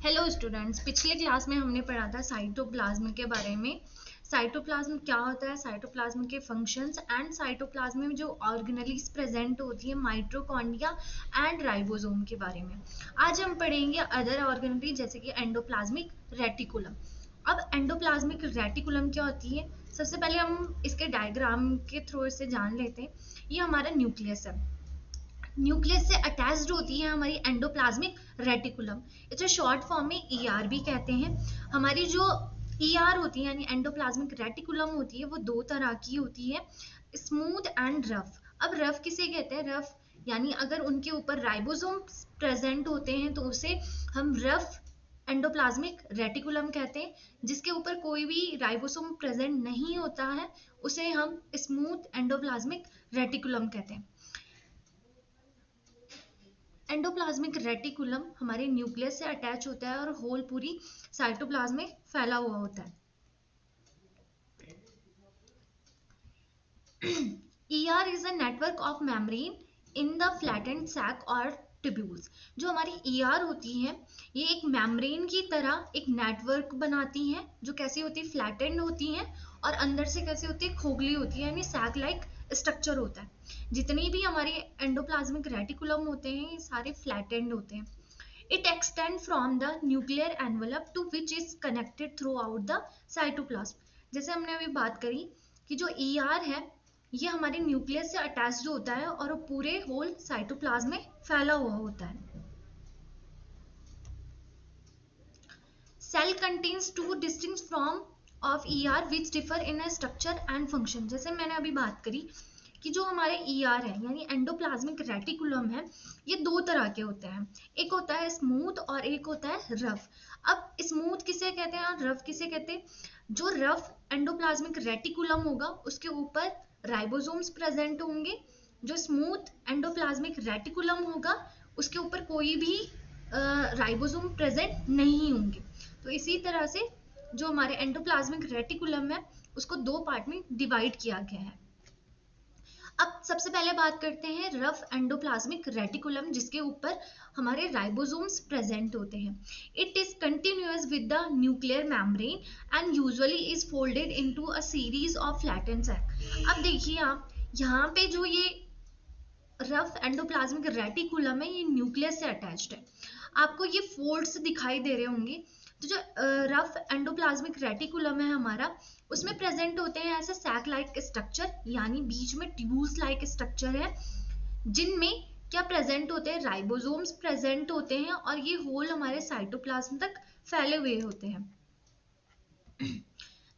Hello students, पिछले class में हमने पढ़ा था साइटोप्लाज्म के बारे में। साइटोप्लाज्म क्या होता है, साइटोप्लाज्म के फंक्शंस एंड साइटोप्लाज्म में जो ऑर्गेनेल्स प्रेजेंट होती है, माइटोकॉन्ड्रिया एंड राइबोसोम के बारे में। आज हम पढ़ेंगे अदर ऑर्गेनेल जैसे कि एंडोप्लाज्मिक रेटिकुलम। अब एंडोप्लाज्मिक रेटिकुलम क्या होती है, सबसे पहले हम इसके डायग्राम के थ्रू से जान लेते हैं। ये हमारा न्यूक्लियस है, न्यूक्लियस से अटैच्ड होती है हमारी एंडोप्लाज्मिक रेटिकुलम। इसे शॉर्ट फॉर्म में ईआर भी कहते हैं। हमारी जो ईआर होती है यानी एंडोप्लाज्मिक रेटिकुलम होती है वो दो तरह की होती है, स्मूथ एंड रफ। अब रफ किसे कहते हैं, रफ यानी अगर उनके ऊपर राइबोसोम प्रेजेंट होते हैं तो उसे हम रफ एंडोप्लाज्मिक रेटिकुलम कहते हैं। जिसके ऊपर कोई भी राइबोसोम प्रेजेंट नहीं होता है उसे हम स्मूथ एंडोप्लाज्मिक रेटिकुलम कहते हैं। एंडोप्लाज्मिक रेटिकुलम हमारे न्यूक्लियस से अटैच होता है और होल पूरी साइटोप्लाज्म में फैला हुआ होता है। ER is a network of membrane in the flattened sac or tubules। जो हमारी ER होती है ये एक मेम्ब्रेन की तरह एक नेटवर्क बनाती हैं, जो कैसी होती है, फ्लैटेंड होती हैं और अंदर से कैसी होती है, खोखली होती है, यानी सैक लाइक स्ट्रक्चर होता है। जितनी भी हमारे एंडोप्लाज्मिक रेटिकुलम होते हैं ये सारे फ्लैटेंड होते हैं। It extends from the nuclear envelope to which is connected throughout the cytoplasm। जैसे हमने अभी बात करी कि जो ER है ये हमारे न्यूक्लियस से अटैच्ड होता है और वो पूरे होल साइटोप्लाज्म में फैला हुआ होता है। Cell contains two distinct form of ER which differ in a structure and function। जैसे मैंने अभी बात करी कि जो हमारे ER है यानी एंडोप्लाज्मिक रेटिकुलम है ये दो तरह के होते हैं, एक होता है स्मूथ और एक होता है रफ। अब स्मूथ किसे कहते हैं और रफ किसे कहते हैं, जो रफ एंडोप्लाज्मिक रेटिकुलम होगा उसके ऊपर राइबोसोम्स प्रेजेंट होंगे, जो स्मूथ एंडोप्लाज्मिक रेटिकुलम होगा उसके ऊपर कोई भी राइबोसोम प्रेजेंट नहीं होंगे। तो इसी तरह से जो हमारे एंडोप्लाज्मिक रेटिकुलम है उसको दो पार्ट में डिवाइड किया गया है। अब सबसे पहले बात करते हैं रफ एंडोप्लाज्मिक रेटिकुलम जिसके ऊपर हमारे राइबोसोम्स प्रेजेंट होते हैं। It is continuous with the nuclear membrane and usually is folded into a series of flattened sac. अब देखिए आप यहाँ पे जो ये रफ एंडोप्लाज्मिक रेटिकुलम है ये न्यूक्लियस से अटैच्ड है, आपको ये फोल्ड्स दिखाई दे रहे होंगे। तो जो रफ एंडोप्लाज्मिक रेटिकुलम है हमारा उसमें प्रेजेंट होते हैं ऐसे सैक लाइक स्ट्रक्चर, यानी बीच में ट्यूब्स लाइक स्ट्रक्चर है जिनमें क्या प्रेजेंट होते हैं, राइबोसोम्स प्रेजेंट होते हैं और ये होल हमारे साइटोप्लाज्म तक फैले हुए होते हैं।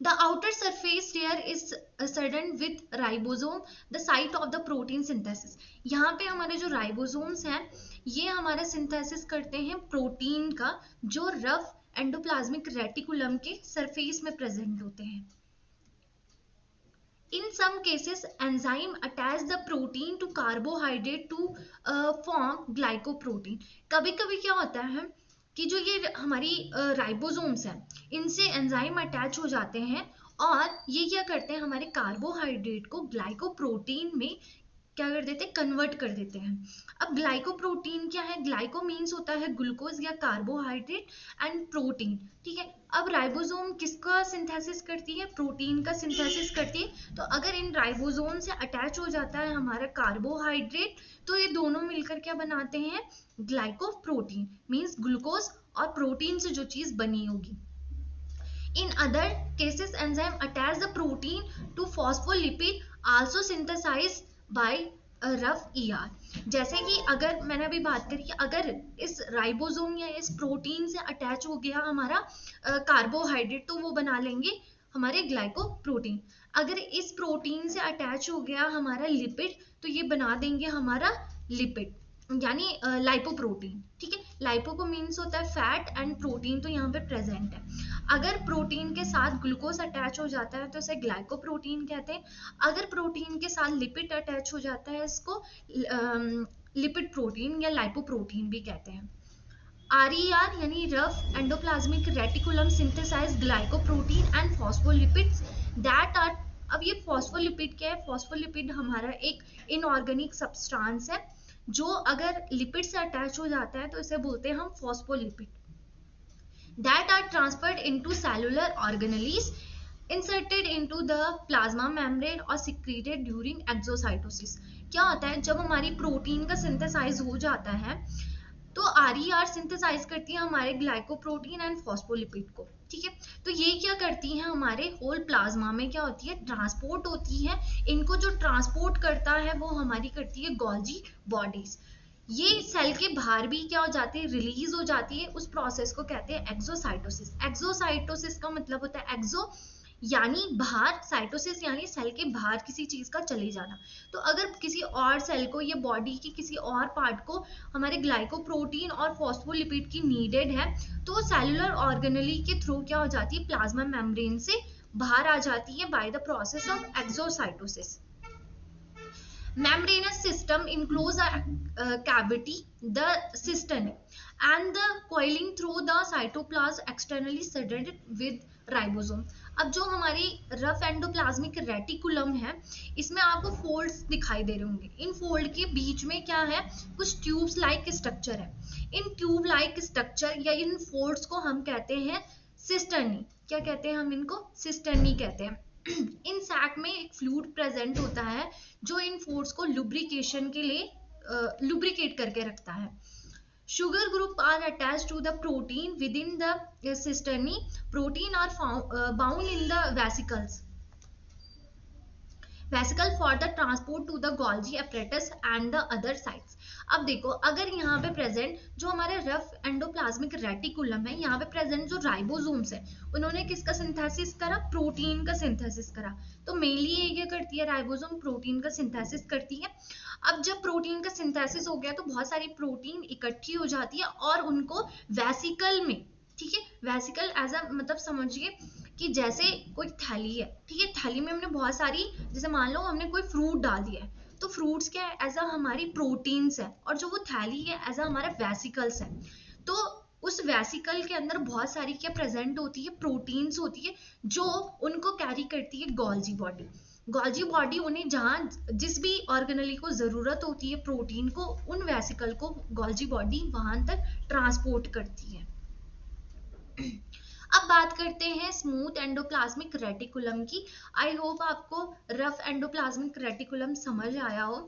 The outer surface layer is surrounded with ribosome, the site of the protein synthesis। यहाँ पे हमारे जो राइबोसोम्स हैं ये हमारा सिंथेसिस करते हैं प्रोटीन का, जो रफ एंडोप्लाज्मिक रेटिकुलम के सरफेस में प्रेजेंट होते हैं। In some cases, enzyme attach the protein to carbohydrate to form glycoprotein। कभी-कभी क्या होता है कि जो ये हमारी राइबोसोम्स हैं इनसे एंजाइम अटैच हो जाते हैं और ये क्या करते हैं, हमारे कार्बोहाइड्रेट को ग्लाइकोप्रोटीन में क्या कर देते हैं, कन्वर्ट कर देते हैं। अब ग्लाइकोप्रोटीन क्या है, ग्लाइको मीन्स होता है ग्लूकोज या कार्बोहाइड्रेट एंड प्रोटीन, ठीक है। अब राइबोसोम किसका सिंथेसिस करती है, प्रोटीन का सिंथेसिस करती है। तो अगर इन राइबोसोम से अटैच हो जाता है हमारा कार्बोहाइड्रेट तो ये दोनों मिलकर क्या बनाते हैं, ग्लाइकोप्रोटीन मीन्स ग्लूकोज और प्रोटीन से जो चीज बनी होगी। In other cases, enzyme attach the protein to phospholipid also synthesized by a rough ER। जैसे कि अगर मैंने अभी बात करी अगर इस राइबोसोम या इस प्रोटीन से अटैच हो गया हमारा कार्बोहाइड्रेट तो वो बना लेंगे हमारे ग्लाइकोप्रोटीन। अगर इस प्रोटीन से अटैच हो गया हमारा लिपिड तो ये बना देंगे हमारा लिपिड यानी लाइपोप्रोटीन, ठीक है। लाइपो को मीन्स होता है फैट एंड प्रोटीन तो यहाँ पे प्रेजेंट है। अगर प्रोटीन के साथ ग्लूकोज अटैच हो जाता है तो इसे ग्लाइकोप्रोटीन कहते हैं। अगर प्रोटीन के साथ लिपिड अटैच हो जाता है इसको लिपिड प्रोटीन या लाइपोप्रोटीन भी कहते हैं। RER यानी rough endoplasmic reticulum synthesise glycoprotein and phospholipids that are. अब ये फॉस्फोलिपिड क्या है, फॉस्फोलिपिड हमारा एक इनऑर्गेनिक सब्सटेंस है जो अगर लिपिड से अटैच हो जाता है तो इसे बोलते हैं हम phospholipid. that are transferred into cellular organelles, inserted into the plasma membrane और secreted during exocytosis। क्या होता है, जब हमारी प्रोटीन का सिंथेसाइज हो जाता है तो RER सिंथेसाइज करती है हमारे ग्लाइकोप्रोटीन एंड फॉस्फोलिपिड को, ठीक है। तो ये क्या करती है, हमारे होल प्लाज्मा में क्या होती है, ट्रांसपोर्ट होती है। इनको जो ट्रांसपोर्ट करता है वो हमारी करती है गोल्जी बॉडीज। ये सेल के बाहर भी क्या हो जाती है, रिलीज हो जाती है। उस प्रोसेस को कहते हैं एक्सोसाइटोसिस। एक्सोसाइटोसिस का मतलब होता है एक्सो यानी बाहर, साइटोसिस यानी सेल के बाहर किसी चीज का चले जाना। तो अगर किसी और सेल को या बॉडी की किसी और पार्ट को हमारे ग्लाइकोप्रोटीन और फॉस्फोलिपिड की नीडेड है तो सेलुलर ऑर्गेनेली के थ्रू क्या हो जाती है, प्लाज्मा मेम्ब्रेन से बाहर आ जाती है by the process of exocytosis. Membranous system enclose a cavity, the cistern, and the coiling through the cytoplasm externally surrounded with ribosome। अब जो हमारी रफ एंडोप्लाज्मिक रेटिकुलम है, इसमें आपको फोल्ड्स दिखाई दे रहे होंगे। इन फोल्ड के बीच में क्या है, कुछ ट्यूब्स लाइक स्ट्रक्चर है। इन ट्यूब लाइक स्ट्रक्चर या इन फोल्ड्स को हम कहते हैं सिस्टर्नी। क्या कहते हैं हम इनको, सिस्टर्नी कहते हैं। इन सैक में एक फ्लूइड प्रेजेंट होता है जो इन फोर्स को लुब्रिकेशन के लिए लुब्रिकेट करके रखता है। Sugar group are attached to the protein within the cisternae. Protein are bound in the vesicles vesicle for the transport to the Golgi apparatus and the other sites. अब देखो, अगर यहाँ पे प्रेजेंट जो हमारे रफ एंडोप्लाज्मिक रेटिकुलम है, यहाँ पे प्रेजेंट जो राइबोसोम्स है, उन्होंने किसका सिंथेसिस करा, प्रोटीन का सिंथेसिस करा। तो मेनली ये क्या करती है, राइबोसोम प्रोटीन का सिंथेसिस करती है। अब जब प्रोटीन का सिंथेसिस हो गया तो बहुत सारी प्रोटीन इकट्ठी हो जाती है और उनको वेसिकल में, ठीक है, वेसिकल एज अ मतलब समझिए कि जैसे कोई थैली है, ठीक है, थैली में हमने बहुत सारी, जैसे मान लो हमने कोई फ्रूट डाल दिया है, तो फ्रूट्स क्या है, एज अ हमारी प्रोटीन्स है, और जो वो थैली है एज अ हमारा वेसिकल्स है। तो उस वेसिकल के अंदर बहुत सारी क्या प्रेजेंट होती है, प्रोटीन्स होती है जो उनको कैरी करती है गोल्जी बॉडी। गोल्जी बॉडी उन्हें जहाँ जिस भी ऑर्गेनली को जरूरत होती है प्रोटीन को, उन वेसिकल को गोल्जी बॉडी वहां तक ट्रांसपोर्ट करती है। अब बात करते हैं स्मूथ एंडोप्लाज्मिक रेटिकुलम की। आई होप आपको रफ एंडोप्लाज्मिक रेटिकुलम समझ आया हो।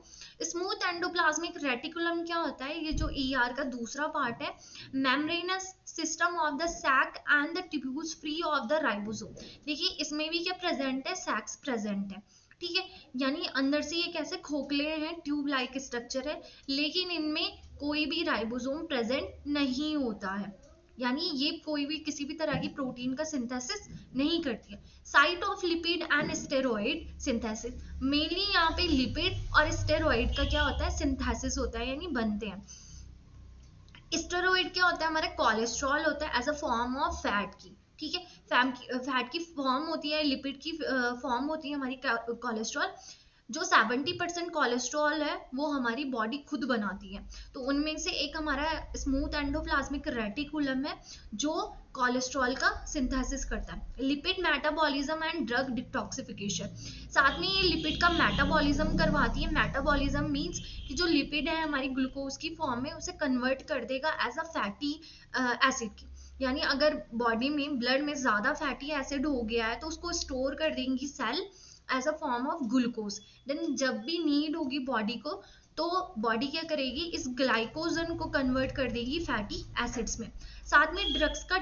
स्मूथ एंडोप्लाज्मिक रेटिकुलम क्या होता है, ये जो ER का दूसरा पार्ट है, membranous system of the sac and the tubules free of the ribosome. देखिए इसमें भी क्या प्रेजेंट है, सैक्स प्रेजेंट है, ठीक है, यानी अंदर से ये कैसे खोखले हैं, ट्यूब लाइक स्ट्रक्चर है, लेकिन इनमें कोई भी राइबोसोम प्रेजेंट नहीं होता है, यानी ये कोई भी किसी भी तरह की प्रोटीन का सिंथेसिस नहीं करती है। Site of lipid and steroid synthesis, mainly यहाँ पे लिपिड और स्टेरॉइड का क्या होता है, सिंथेसिस होता है, यानी बनते हैं। स्टेरॉइड क्या होता है, हमारा कोलेस्ट्रॉल होता है as a form of fat की, ठीक है, फैट की फॉर्म होती है, लिपिड की फॉर्म होती है हमारी कोलेस्ट्रॉल। जो 70% कोलेस्ट्रॉल है वो हमारी बॉडी खुद बनाती है। तो उनमें से एक हमारा स्मूथ एंडोप्लाज्मिक रेटिकुलम है जो कोलेस्ट्रॉल का सिंथेसिस करता है। Lipid metabolism and drug detoxification, साथ में ये लिपिड का मेटाबॉलिज्म करवाती है। मेटाबॉलिज्म मींस कि जो लिपिड है हमारी ग्लूकोज की फॉर्म में उसे कन्वर्ट कर देगा एज अ फैटी एसिड की, यानी अगर बॉडी में ब्लड में ज्यादा फैटी एसिड हो गया है तो उसको स्टोर कर देंगी cell as a form of glucose. Then जब भी नीड होगी बॉडी को तो बॉडी क्या करेगी, इस ग्लाइकोजन को कन्वर्ट कर देगी फैटी एसिड्स में। साथ में ड्रग्स का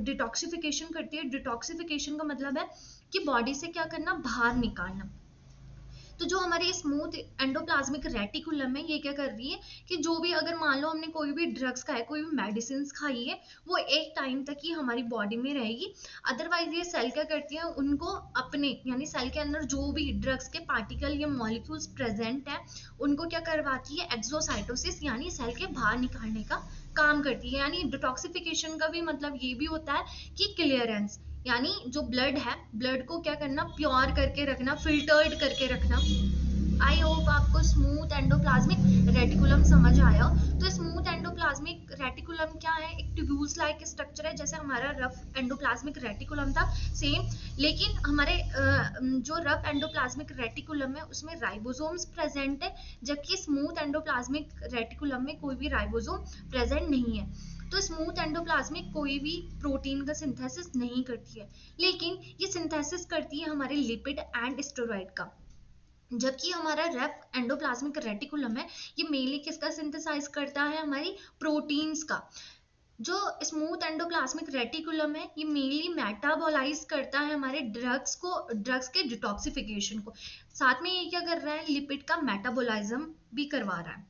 डिटॉक्सिफिकेशन करती है। डिटॉक्सिफिकेशन का मतलब है कि बॉडी से क्या करना, बाहर निकालना। तो जो हमारी स्मूथ एंडोप्लाज्मिक रेटिकुलम है ये क्या कर रही है कि जो भी, अगर मान लो हमने कोई भी ड्रग्स खाए, कोई भी मेडिसिन खाई है, वो एक टाइम तक ही हमारी बॉडी में रहेगी। अदरवाइज ये सेल क्या करती है, उनको अपने यानी सेल के अंदर जो भी ड्रग्स के पार्टिकल या मॉलिक्यूल्स प्रेजेंट है उनको क्या करवाती है, एक्सोसाइटोसिस यानी सेल के बाहर निकालने का काम करती है। यानी डिटॉक्सिफिकेशन का भी मतलब ये भी होता है कि क्लियरेंस, यानी जो ब्लड है, ब्लड को क्या करना, प्योर करके रखना, फिल्टर्ड करके रखना। आई होप आपको स्मूथ एंडोप्लाज्मिक रेटिकुलम समझ आया। तो स्मूथ एंडोप्लाज्मिक रेटिकुलम क्या है, एक ट्यूब्यूल्स लाइक स्ट्रक्चर है, जैसे हमारा रफ एंडोप्लाज्मिक रेटिकुलम था सेम, लेकिन हमारे जो रफ एंडोप्लाज्मिक रेटिकुलम है उसमें राइबोसोम्स प्रेजेंट है, जबकि स्मूथ एंडोप्लाज्मिक रेटिकुलम में कोई भी राइबोसोम प्रेजेंट नहीं है। तो स्मूथ एंडोप्लाज्मिक कोई भी प्रोटीन का सिंथेसिस नहीं करती है, लेकिन ये सिंथेसिस करती है हमारे लिपिड एंड स्टेरॉइड का। जबकि हमारा रफ एंडोप्लाज्मिक रेटिकुलम है, ये मेनली किसका सिंथेसाइज करता है, हमारी प्रोटीन्स का। जो स्मूथ एंडोप्लाज्मिक रेटिकुलम है, ये मेनली मेटाबोलाइज करता है हमारे ड्रग्स के डिटॉक्सिफिकेशन को, साथ में ये क्या कर रहा है, लिपिड का मेटाबोलाइज्म भी करवा रहा है।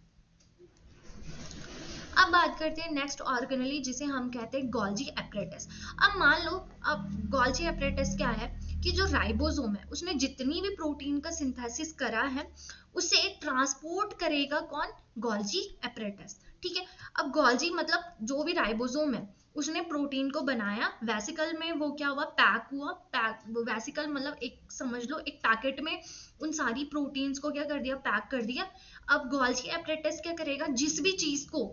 अब बात करते हैं नेक्स्ट ऑर्गेनेली, जिसे हम कहते हैं गोल्जी एपरेटस। अब मान लो, अब गोल्जी एपरेटस क्या है कि जो राइबोसोम है उसने जितनी भी प्रोटीन का सिंथेसिस करा है उसे ट्रांसपोर्ट करेगा कौन, गोल्जी एपरेटस। ठीक है, अब गोल्जी मतलब जो भी राइबोसोम है उसने प्रोटीन को बनाया, वेसिकल में वो क्या हुआ, पैक हुआ। वेसिकल मतलब एक समझ लो एक पैकेट में उन सारी प्रोटीन्स को क्या कर दिया, पैक कर दिया। अब गोल्जी एपरेटस क्या करेगा, जिस भी चीज को,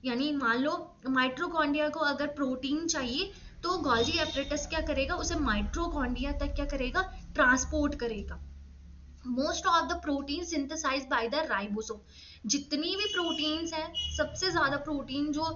यानी मान लो माइटोकॉन्ड्रिया को अगर प्रोटीन चाहिए तो गोल्जी एपरेटस क्या करेगा, उसे माइटोकॉन्ड्रिया तक क्या करेगा, ट्रांसपोर्ट करेगा। Most of the protein synthesised by the ribosome. जितनी भी प्रोटीन्स हैं, सबसे ज्यादा प्रोटीन जो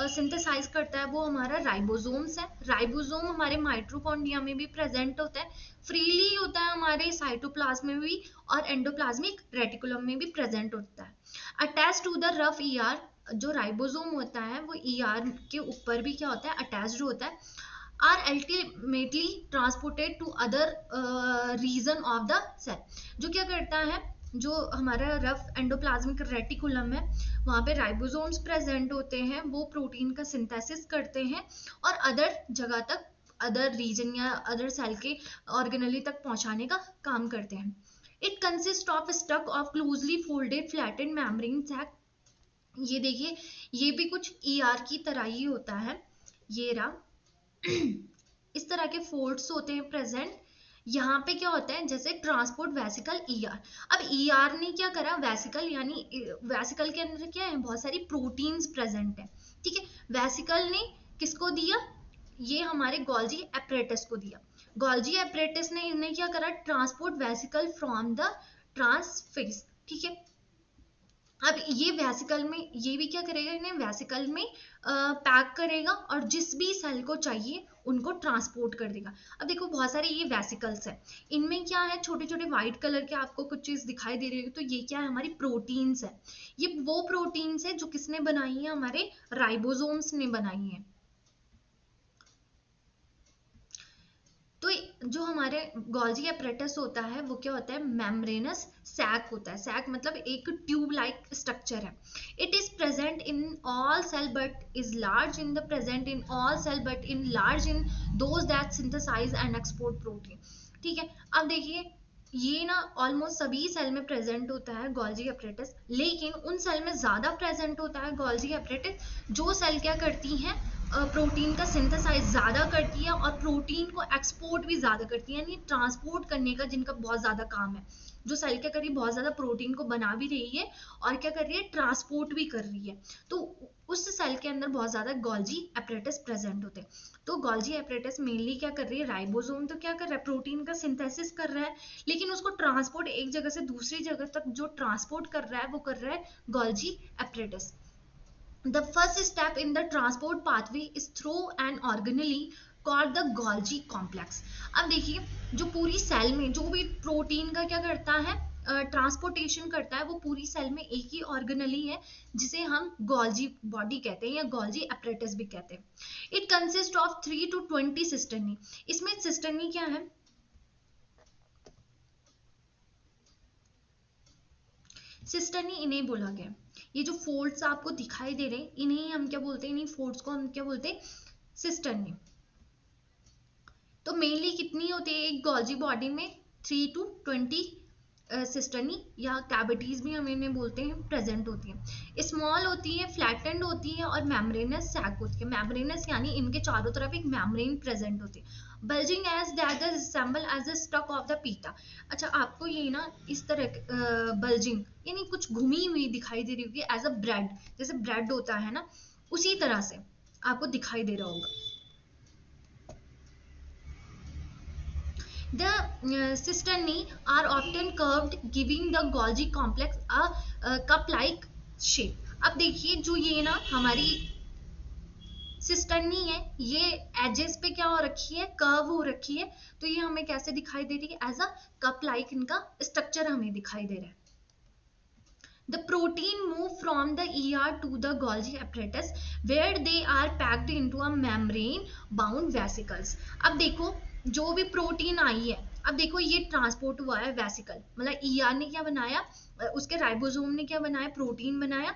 सिंथेसाइज करता है वो हमारा राइबोसोम्स है। राइबोसोम हमारे माइटोकॉन्ड्रिया में भी प्रेजेंट होता है, फ्रीली होता है हमारे साइटोप्लाज्म में भी, और एंडोप्लाज्मिक रेटिकुलम में भी प्रेजेंट होता है। Attach to the rough ER, जो राइबोसोम होता है वो ईआर के ऊपर भी क्या होता है, अटैच्ड होता है। Are ultimately transported to other region of the cell. जो क्या करता है, जो हमारा रफ एंडोप्लाज्मिक रेटिकुलम है वहाँ पे राइबोसोम्स प्रेजेंट होते हैं, वो प्रोटीन का सिंथेसिस करते हैं और अदर जगह तक, अदर रीजन या अदर सेल के ऑर्गेनेली तक पहुंचाने का काम करते हैं। It consist of stack of closely folded flattened membrane sac. ये देखिए, ये भी कुछ ईआर की तरह ही होता है, ये रहा इस तरह के फोल्ड्स होते हैं प्रेजेंट। यहाँ पे क्या होता है, जैसे ट्रांसपोर्ट वेसिकल ईआर। अब ईआर ने क्या करा, वेसिकल, यानी वेसिकल के अंदर क्या है, बहुत सारी प्रोटीन्स प्रेजेंट है। ठीक है, वेसिकल ने किसको दिया, ये हमारे गोल्जी एपरेटस को दिया। गोल्जी एपरेटस ने इन्हें क्या करा, transport vesicle from the trans face. ठीक है, अब ये वेसिकल में, ये भी क्या करेगा, इन्हें वेसिकल में पैक करेगा और जिस भी सेल को चाहिए उनको ट्रांसपोर्ट कर देगा। अब देखो बहुत सारे ये वेसिकल्स है, इनमें क्या है, छोटे छोटे व्हाइट कलर के आपको कुछ चीज दिखाई दे रही है, तो ये क्या है, हमारी प्रोटीन्स है। ये वो प्रोटीन्स है जो किसने बनाई है, हमारे राइबोसोम्स ने बनाई है। तो जो हमारे गोल्जी एपरेटस होता है वो क्या होता है, मेम्ब्रेनस सैक होता है। सैक मतलब एक ट्यूब लाइक स्ट्रक्चर है। It is present in all cell but is large in the present in all cell but in large in those that synthesise and export protein. ठीक है, अब देखिए ये ना ऑलमोस्ट सभी सेल में प्रेजेंट होता है गोल्जी एपरेटस, लेकिन उन सेल में ज्यादा प्रेजेंट होता है गोल्जी एपरेटस जो सेल क्या करती हैं, प्रोटीन का सिंथेसाइज ज़्यादा करती है और प्रोटीन को एक्सपोर्ट भी ज़्यादा करती है, यानी ट्रांसपोर्ट करने का जिनका बहुत ज़्यादा काम है। जो सेल क्या कर रही है, बहुत ज़्यादा प्रोटीन को बना भी रही है और क्या कर रही है, ट्रांसपोर्ट भी कर रही है। तो उस सेल के अंदर बहुत ज़्यादा गोल्जी एपरेटस प्रेजेंट होते हैं। तो गोल्जी एपरेटस मेनली क्या कर रही है, राइबोसोम तो क्या कर रहा है, प्रोटीन का सिंथेसिस कर रहा है, लेकिन उसको ट्रांसपोर्ट एक जगह से दूसरी जगह तक जो ट्रांसपोर्ट कर रहा है वो कर रहा है Golgi apparatus. The first step in the transport pathway is through an organelle called the Golgi complex. अब देखिए, जो पूरी सेल में जो भी प्रोटीन का क्या करता है, ट्रांसपोर्टेशन करता है, वो पूरी सेल में एक ही ऑर्गेनेली है जिसे हम गोल्जी बॉडी कहते हैं या गोल्जी एपरेटस भी कहते हैं। It consist of 3 to 20 cisternae. इसमें सिस्टर्नी क्या है, सिस्टर्नी इन्हें बोला गया। ये जो फोल्ड्स आपको दिखाई दे रहे हैं इन्हें हम क्या बोलते हैं, इन्हीं फोल्ड्स को हम क्या बोलते हैं, सिस्टर्नी। तो मेनली कितनी होती है एक गोल्जी बॉडी में, 3 to 20 सिस्टर्नी या कैविटीज भी हम इन्हें बोलते हैं, प्रेजेंट होती है। स्मॉल होती है, फ्लैटेंड होती है और मेम्ब्रेनस सैक होती है। मेम्ब्रेनस यानी इनके चारों तरफ एक मेम्ब्रेन प्रेजेंट होती है। Bulging edge that resemble as the stack of the pita. अच्छा, आपको ये ना इस तरह बल्जिंग यानी कुछ घुमी हुई दिखाई दे रही होगी, एज अ ब्रेड, जैसे ब्रेड होता है ना, उसी तरह से आपको दिखाई दे रहा होगा। The cisternae are often curved, giving the Golgi complex a cup-like shape. अब देखिए जो ये ना हमारी सिस्टर्न नहीं है, ये एजेस पे क्या हो रखी है, कर्व हो रखी है, तो ये हमें कैसे दिखाई दे रही है, एज अ कप लाइक इनका स्ट्रक्चर हमें दिखाई दे रहा है. The protein move from the ER to the Golgi apparatus where they are packed into a membrane bound vesicles. अब देखो जो भी प्रोटीन आई है, अब देखो ये ट्रांसपोर्ट हुआ है वेसिकल, मतलब ER ने क्या बनाया, उसके राइबोसोम ने क्या बनाया, प्रोटीन बनाया.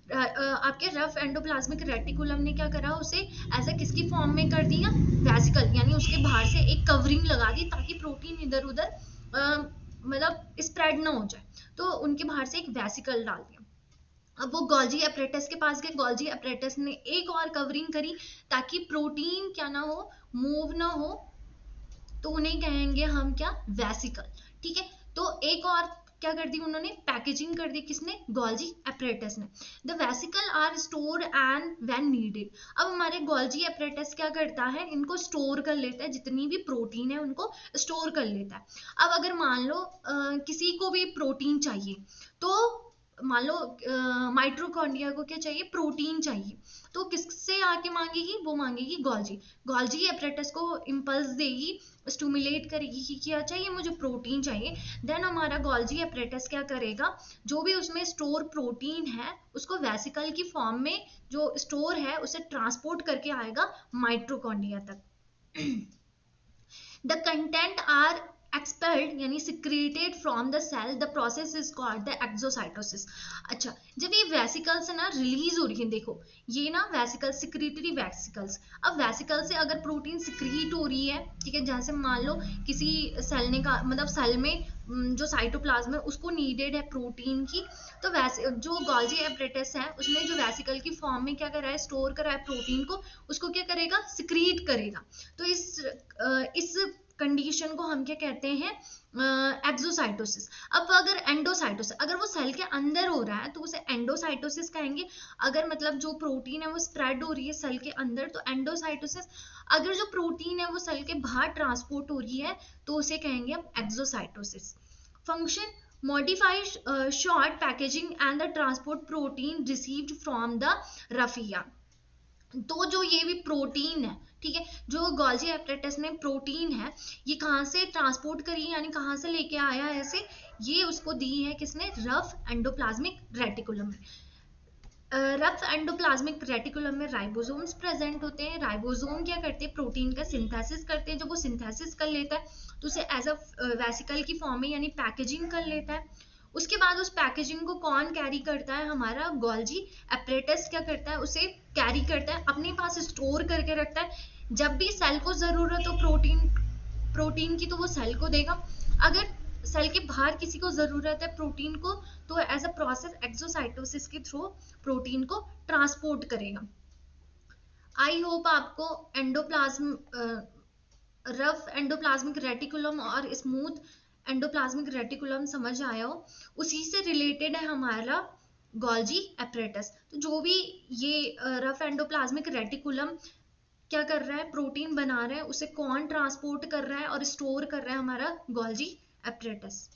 आपके रफ एंडोप्लाज्मिक रेटिकुलम ने क्या करा, उसे एज ए किसकी फॉर्म में कर दिया, वेसिकल, यानी उसके बाहर से एक कवरिंग लगा दी ताकि प्रोटीन इधर उधर मतलब स्प्रेड ना हो जाए, तो उनके बाहर से एक वेसिकल डाल दिया. अब वो गोल्जी अपरेटस के पास गए, गोल्जी अपरेटस ने एक और कवरिंग करी ताकि प्रोटीन क्या ना हो, मूव ना हो, तो उन्हें कहेंगे हम क्या, वेसिकल. ठीक है, तो एक और क्या कर दी उन्होंने, पैकेजिंग कर दी, किसने, गोल्जी अपरेटस ने. The vesicle are store and when needed. अब हमारे गोल्जी अपरेटस क्या करता है, इनको स्टोर कर लेता है, जितनी भी प्रोटीन है उनको स्टोर कर लेता है. अब अगर मान लो किसी को भी प्रोटीन चाहिए, तो मान लो माइटोकॉन्ड्रिया को क्या चाहिए, प्रोटीन चाहिए, तो किससे आके मांगेगी, वो मांगेगी गोल्जी. गोल्जी अपरेटस को इम्पल्स देगी, स्टिमुलेट करेगी कि क्या चाहिए, मुझे प्रोटीन चाहिए. देन हमारा गोल्जी अपरेटस क्या करेगा, जो भी उसमें स्टोर प्रोटीन है उसको वेसिकल की फॉर्म में जो स्टोर है उसे ट्रांसपोर्ट करके आएगा माइटोकॉन्ड्रिया तक. The content are expelled यानी secreted from the cell. The process is called the exocytosis. अच्छा, जब ये वेसिकल से ना रिलीज हो रही है, देखो ये ना वेसिकल, सिक्रीटरी वेसिकल्स. अब वेसिकल से अगर प्रोटीन सिक्रीट हो रही है, ठीक है, जैसे मान लो किसी सेल ने का मतलब सेल में जो साइटोप्लाज्म है उसको नीडेड है प्रोटीन की, तो वैसे जो गोल्जी अपरेटस है उसने जो वेसिकल की फॉर्म में क्या करा है, स्टोर करा है प्रोटीन को, उसको क्या करेगा, सिक्रीट करेगा. तो इस कंडीशन को हम क्या कहते हैं, एक्सोसाइटोसिस. अब अगर एंडोसाइटोसिस, अगर वो सेल के अंदर हो रहा है तो उसे एंडोसाइटोसिस कहेंगे. अगर मतलब जो प्रोटीन है वो स्प्रेड हो रही है सेल के अंदर तो एंडोसाइटोसिस. अगर जो प्रोटीन है वो सेल के बाहर ट्रांसपोर्ट हो रही है तो उसे कहेंगे हम exocytosis. Function, modify short packaging and the transport protein received from the raffia. तो जो ये भी प्रोटीन है, ठीक है, जो गोल्जी अपरेटस में प्रोटीन है, ये कहाँ से ट्रांसपोर्ट करी, यानी कहाँ से लेके आया है ऐसे, ये उसको दी है किसने, रफ एंडोप्लाज्मिक रेटिकुलम में. रफ एंडोप्लाज्मिक रेटिकुलम में राइबोसोम्स प्रेजेंट होते हैं. राइबोसोम क्या करते हैं, प्रोटीन का सिंथेसिस करते हैं. जब वो सिंथेसिस कर लेता है तो उसे एज अ वेसिकल की फॉर्म में यानी पैकेजिंग कर लेता है. उसके बाद उस पैकेजिंग को कौन कैरी करता है, हमारा गोल्जी अपरेटस क्या करता है, उसे कैरी करता है, अपने पास स्टोर करके रखता है. जब भी सेल को जरूरत हो प्रोटीन की तो वो सेल को देगा. अगर सेल के बाहर किसी को जरूरत है प्रोटीन को तो एज अ प्रोसेस एक्सोसाइटोसिस के थ्रू प्रोटीन को ट्रांसपोर्ट करेगा. आई होप आपको एंडोप्लाज्म, रफ एंडोप्लाज्मिक रेटिकुलम और स्मूथ एंडोप्लाज्मिक रेटिकुलम समझ आया हो. उसी से रिलेटेड है हमारा गोल्जी अपरेटस. तो जो भी ये रफ एंडोप्लाज्मिक रेटिकुलम क्या कर रहा है, प्रोटीन बना रहा है, उसे कौन ट्रांसपोर्ट कर रहा है और स्टोर कर रहा है, हमारा गोल्जी अपरेटस.